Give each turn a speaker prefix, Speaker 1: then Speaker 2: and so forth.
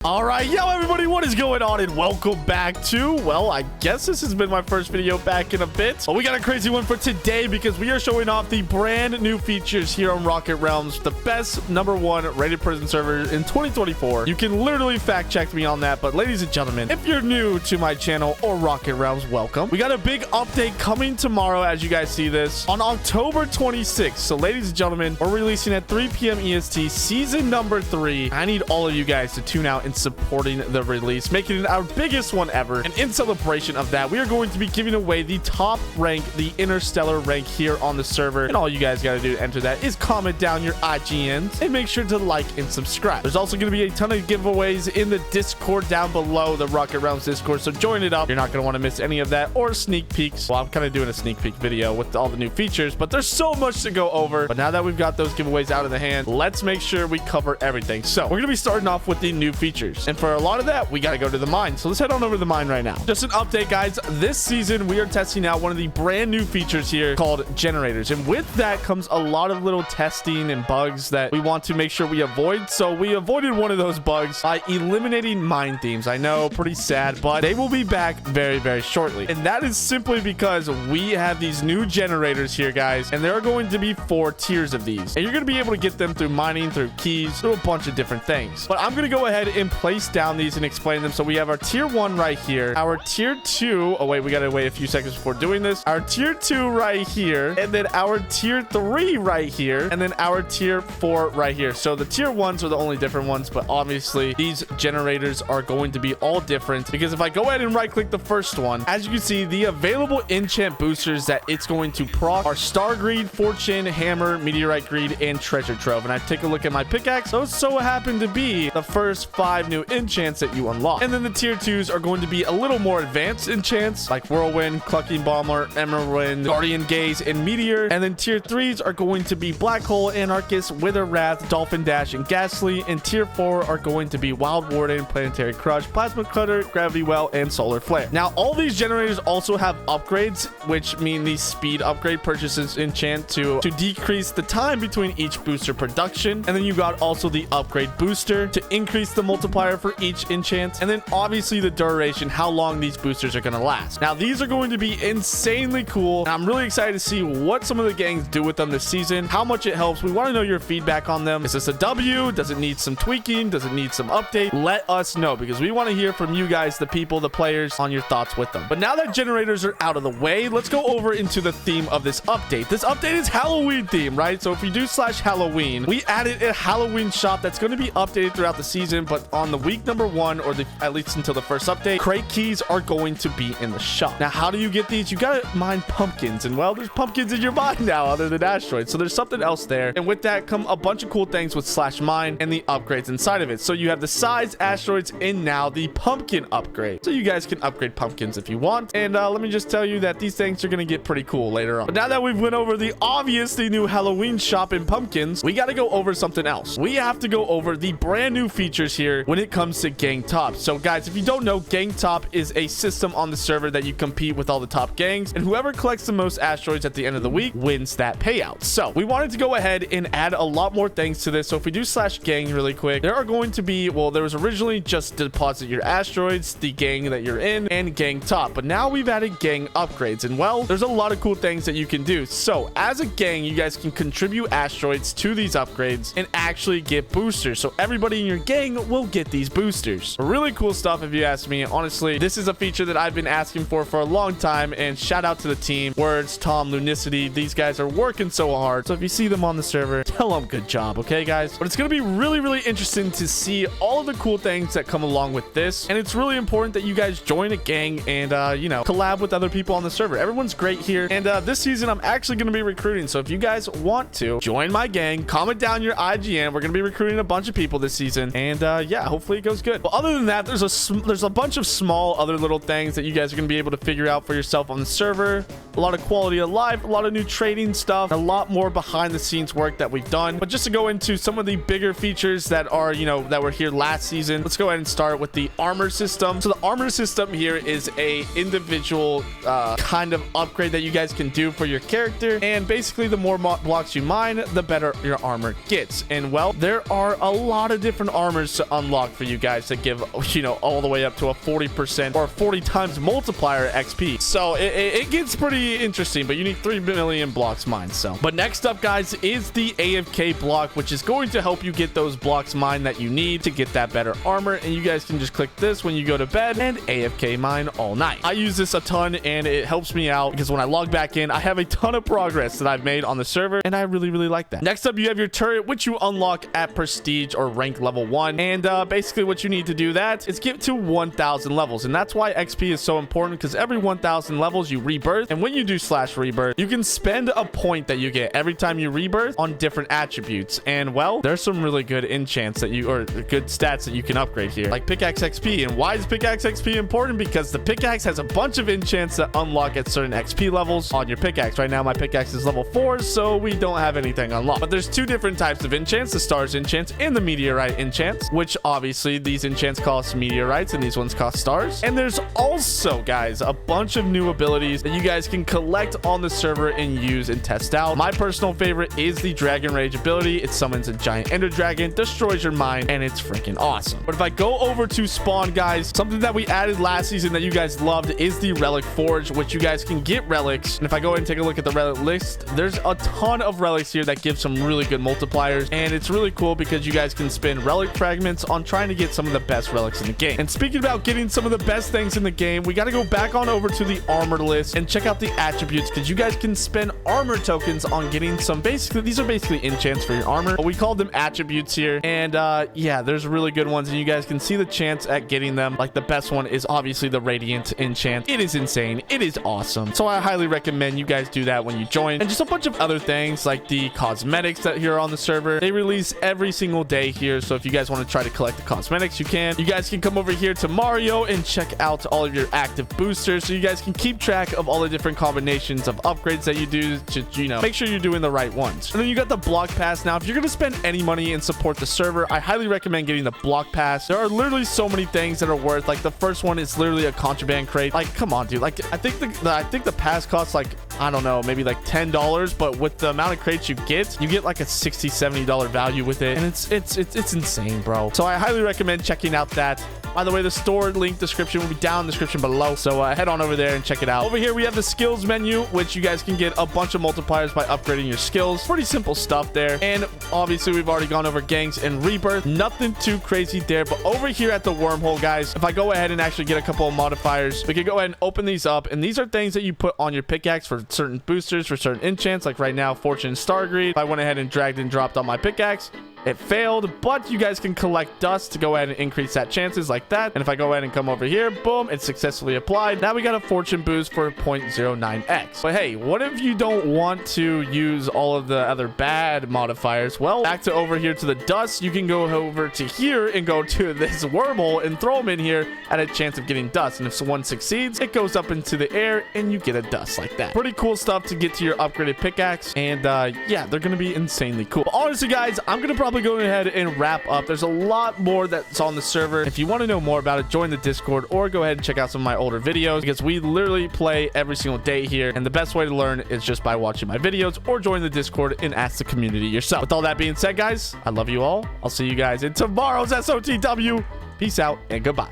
Speaker 1: All right, yo, everybody, what is going on? And welcome back to, well, I guess this has been my first video back in a bit. But we got a crazy one for today because we are showing off the brand new features here on Rocket Realms, the best #1 rated prison server in 2024. You can literally fact check me on that. But ladies and gentlemen, if you're new to my channel or Rocket Realms, welcome. We got a big update coming tomorrow, as you guys see this, on October 26th. So ladies and gentlemen, we're releasing at 3 p.m. EST, season number 3. I need all of you guys to tune out and supporting the release, making it our biggest one ever. And in celebration of that, we are going to be giving away the top rank, the interstellar rank here on the server. And all you guys got to do to enter that is comment down your IGNs and make sure to like and subscribe. There's also going to be a ton of giveaways in the Discord down below, the Rocket Realms Discord, so join it up. You're not going to want to miss any of that or sneak peeks. Well, I'm kind of doing a sneak peek video with all the new features, but there's so much to go over. But now that we've got those giveaways out of the hand, let's make sure we cover everything. So we're going to be starting off with the new features. And for a lot of that, we got to go to the mine. So let's head on over to the mine right now. Just an update, guys. This season, we are testing out one of the brand new features here called generators. And with that comes a lot of little testing and bugs that we want to make sure we avoid. So we avoided one of those bugs by eliminating mine themes. I know, pretty sad, but they will be back very, very shortly. And that is simply because we have these new generators here, guys. And there are going to be 4 tiers of these. And you're going to be able to get them through mining, through keys, through a bunch of different things. But I'm going to go ahead and place down these and explain them. So we have our tier 1 right here, our tier 2. Oh wait, we gotta wait a few seconds before doing this. Our tier 2 right here, and then our tier 3 right here, and then our tier 4 right here. So the tier 1s are the only different ones, but obviously these generators are going to be all different, because if I go ahead and right click the first one, as you can see, the available enchant boosters that it's going to proc are Star Greed, Fortune, Hammer, Meteorite Greed, and Treasure Trove. And I take a look at my pickaxe, those so happen to be the first 5 new enchants that you unlock. And then the tier 2s are going to be a little more advanced enchants like Whirlwind, Clucking Bomber, Emerald Wind, Guardian Gaze, and Meteor. And then tier 3s are going to be Black Hole, Anarchist, Wither Wrath, Dolphin Dash, and Ghastly. And tier 4 are going to be Wild Warden, Planetary Crush, Plasma Cutter, Gravity Well, and Solar Flare. Now, all these generators also have upgrades, which mean the speed upgrade purchases enchant to decrease the time between each booster production. And then you got also the upgrade booster to increase the multiplier for each enchant, and then obviously the duration, how long these boosters are going to last. Now these are going to be insanely cool, and I'm really excited to see what some of the gangs do with them this season, how much it helps. We want to know your feedback on them. Is this a W? Does it need some tweaking? Does it need some update? Let us know, because we want to hear from you guys, the people, the players, on your thoughts with them. But now that generators are out of the way, let's go over into the theme of this update. This update is Halloween theme, right? So if you do /Halloween, we added a Halloween shop that's going to be updated throughout the season, but on the week #1, or at least until the first update, crate keys are going to be in the shop. Now, how do you get these? You gotta mine pumpkins, and well, there's pumpkins in your mine now other than asteroids, so there's something else there. And with that come a bunch of cool things with /mine and the upgrades inside of it. So you have the size, asteroids, and now the pumpkin upgrade, so you guys can upgrade pumpkins if you want. And let me just tell you that these things are gonna get pretty cool later on. But now that we've went over the obviously new Halloween shop in pumpkins, we gotta go over something else. We have to go over the brand new features here when it comes to gang top. So guys, if you don't know, gang top is a system on the server that you compete with all the top gangs, and whoever collects the most asteroids at the end of the week wins that payout. So we wanted to go ahead and add a lot more things to this. So if we do /gang really quick, there are going to be, well, there was originally just deposit your asteroids, the gang that you're in, and gang top, but now we've added gang upgrades. And well, there's a lot of cool things that you can do. So as a gang, you guys can contribute asteroids to these upgrades and actually get boosters. So everybody in your gang will get these boosters. Really cool stuff if you ask me. Honestly, this is a feature that I've been asking for a long time, and shout out to the team, Words, Tom, Lunicity. These guys are working so hard. So if you see them on the server, tell them good job, okay guys? But it's gonna be really, really interesting to see all of the cool things that come along with this, and it's really important that you guys join a gang and you know, collab with other people on the server. Everyone's great here, and this season I'm actually gonna be recruiting. So if you guys want to join my gang, comment down your IGN. We're gonna be recruiting a bunch of people this season, and yeah, hopefully it goes good. But other than that, there's a bunch of small other little things that you guys are gonna be able to figure out for yourself on the server. a lot of quality of life, a lot of new trading stuff, a lot more behind the scenes work that we've done. But just to go into some of the bigger features that are, you know, that were here last season, let's go ahead and start with the armor system. So the armor system here is a individual kind of upgrade that you guys can do for your character. And basically, the more blocks you mine, the better your armor gets. And well, there are a lot of different armors to unlock for you guys that give, you know, all the way up to a 40% or 40 times multiplier XP. So it gets pretty interesting, but you need 3 million blocks mined. So, but next up, guys, is the AFK block, which is going to help you get those blocks mined that you need to get that better armor. And you guys can just click this when you go to bed and AFK mine all night. I use this a ton and it helps me out because when I log back in, I have a ton of progress that I've made on the server, and I really like that. Next up, you have your turret, which you unlock at prestige or rank level 1. And basically what you need to do that is get to 1000 levels. And that's why XP is so important, because every 1000 levels you rebirth. And when you do /rebirth, you can spend a point that you get every time you rebirth on different attributes. And well, there's some really good enchants that you, or good stats that you can upgrade here, like pickaxe XP. And why is pickaxe XP important? Because the pickaxe has a bunch of enchants that unlock at certain XP levels on your pickaxe. Right now, my pickaxe is level 4, so we don't have anything unlocked. But there's two different types of enchants, the stars enchants and the meteorite enchants, which obviously these enchants cost meteorites and these ones cost stars. And there's also, guys, a bunch of new abilities that you guys can collect on the server and use and test out. My personal favorite is the Dragon Rage ability. It summons a giant ender dragon, destroys your mine, and it's freaking awesome. But if I go over to spawn, guys, something that we added last season that you guys loved is the relic forge, which you guys can get relics. And if I go ahead and take a look at the relic list, there's a ton of relics here that give some really good multipliers. And it's really cool because you guys can spend relic fragments on trying to get some of the best relics in the game. And speaking about getting some of the best things in the game, we got to go back on over to the armor list and check out the attributes, because you guys can spend armor tokens on getting some, basically these are basically enchants for your armor, but we call them attributes here. And yeah, there's really good ones, and you guys can see the chance at getting them. Like the best one is obviously the radiant enchant. It is insane. It is awesome. So I highly recommend you guys do that when you join. And just a bunch of other things like the cosmetics that here on the server, they release every single day here. So if you guys want to try to collect the cosmetics, you can. You guys can come over here to Mario and check out all of your active boosters, so you guys can keep track of all the different combinations of upgrades that you do to, you know, make sure you're doing the right ones. And then you got the block pass. Now, if you're going to spend any money and support the server, I highly recommend getting the block pass. There are literally so many things that are worth, like the first one is literally a contraband crate. Like, come on, dude. Like, I think the pass costs like, I don't know, maybe like $10, but with the amount of crates you get like a $60-$70 value with it, and it's insane, bro. So I highly recommend checking out that. By the way, the store link description will be down in the description below, so head on over there and check it out. Over here, we have the skills menu, which you guys can get a bunch of multipliers by upgrading your skills. Pretty simple stuff there. And obviously, we've already gone over gangs and rebirth. Nothing too crazy there. But over here at the wormhole, guys, if I go ahead and actually get a couple of modifiers, we can go ahead and open these up. And these are things that you put on your pickaxe for certain boosters, for certain enchants. Like right now, Fortune and Star Greed. If I went ahead and dragged and dropped on my pickaxe, it failed, but you guys can collect dust to go ahead and increase that chances like that. And if I go ahead and come over here, boom, it's successfully applied. Now we got a fortune boost for 0.09x. But hey, what if you don't want to use all of the other bad modifiers? Well, back to over here to the dust, you can go over to here and go to this wormhole and throw them in here at a chance of getting dust. And if someone succeeds, it goes up into the air and you get a dust like that. Pretty cool stuff to get to your upgraded pickaxe. And yeah, they're going to be insanely cool. But honestly, guys, I'm going to probably go ahead and wrap up. There's a lot more that's on the server. If you want to know more about it, join the Discord or go ahead and check out some of my older videos, because we literally play every single day here. And the best way to learn is just by watching my videos or join the Discord and ask the community yourself. With all that being said, guys, I love you all. I'll see you guys in tomorrow's SOTW. Peace out and goodbye.